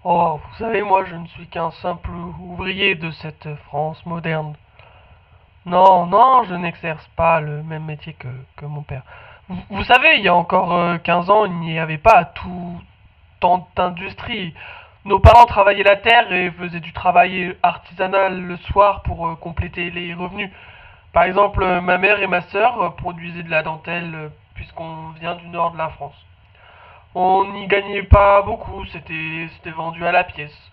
Oh, vous savez, moi, je ne suis qu'un simple ouvrier de cette France moderne. Non, non, je n'exerce pas le même métier que mon père. Vous savez, il y a encore 15 ans, il n'y avait pas tout tant d'industrie. Nos parents travaillaient la terre et faisaient du travail artisanal le soir pour compléter les revenus. Par exemple, ma mère et ma sœur produisaient de la dentelle puisqu'on vient du nord de la France. On n'y gagnait pas beaucoup, c'était vendu à la pièce.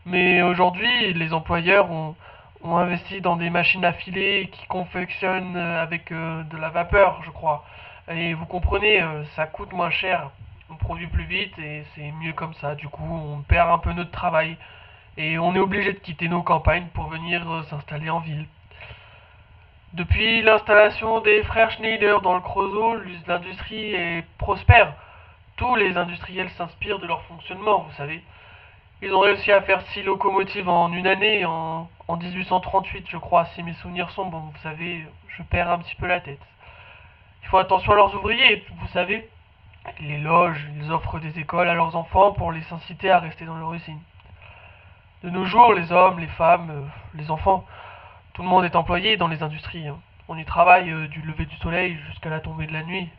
Mais aujourd'hui, les employeurs ont investi dans des machines à filer qui confectionnent avec de la vapeur, je crois. Et vous comprenez, ça coûte moins cher, on produit plus vite et c'est mieux comme ça. Du coup, on perd un peu notre travail et on est obligé de quitter nos campagnes pour venir s'installer en ville. Depuis l'installation des frères Schneider dans le Creusot, l'industrie est prospère. Tous les industriels s'inspirent de leur fonctionnement, vous savez. Ils ont réussi à faire 6 locomotives en une année, en 1838, je crois, si mes souvenirs sont bons. Vous savez, je perds un petit peu la tête. Ils font attention à leurs ouvriers, vous savez. Ils les logent, ils offrent des écoles à leurs enfants pour les inciter à rester dans leur usine. De nos jours, les hommes, les femmes, les enfants, tout le monde est employé dans les industries, hein. On y travaille du lever du soleil jusqu'à la tombée de la nuit.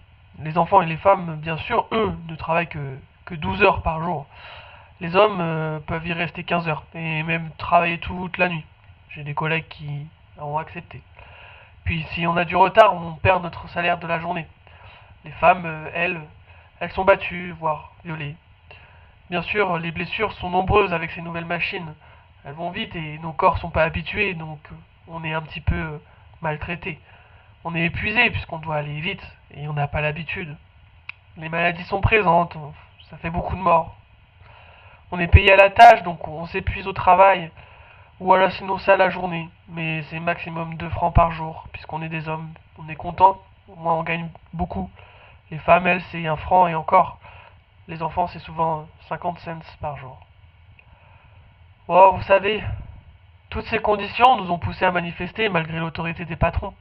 Les enfants et les femmes, bien sûr, eux, ne travaillent que 12 heures par jour. Les hommes peuvent y rester 15 heures et même travailler toute la nuit. J'ai des collègues qui ont accepté. Puis si on a du retard, on perd notre salaire de la journée. Les femmes, elles sont battues, voire violées. Bien sûr, les blessures sont nombreuses avec ces nouvelles machines. Elles vont vite et nos corps sont pas habitués, donc on est un petit peu maltraité. On est épuisé puisqu'on doit aller vite et on n'a pas l'habitude. Les maladies sont présentes, ça fait beaucoup de morts. On est payé à la tâche, donc on s'épuise au travail. Ou alors sinon c'est à la journée. Mais c'est maximum 2 francs par jour, puisqu'on est des hommes. On est content, au moins on gagne beaucoup. Les femmes, elles, c'est 1 franc et encore. Les enfants, c'est souvent 50 cents par jour. Oh, vous savez, toutes ces conditions nous ont poussés à manifester malgré l'autorité des patrons.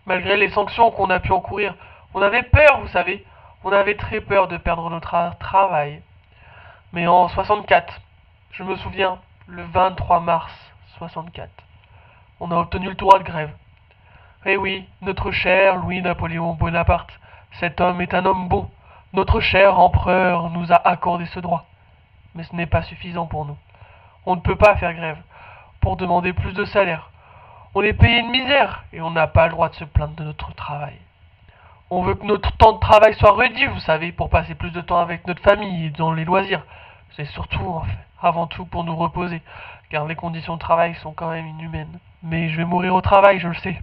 Malgré les sanctions qu'on a pu encourir. On avait peur, vous savez. On avait très peur de perdre notre travail. Mais en 64, je me souviens, le 23 mars 64, on a obtenu le droit de grève. Eh oui, notre cher Louis-Napoléon Bonaparte, cet homme est un homme bon. Notre cher empereur nous a accordé ce droit. Mais ce n'est pas suffisant pour nous. On ne peut pas faire grève pour demander plus de salaire. On est payé une misère et on n'a pas le droit de se plaindre de notre travail. On veut que notre temps de travail soit réduit, vous savez, pour passer plus de temps avec notre famille et dans les loisirs. C'est surtout, en fait, avant tout pour nous reposer, car les conditions de travail sont quand même inhumaines. Mais je vais mourir au travail, je le sais.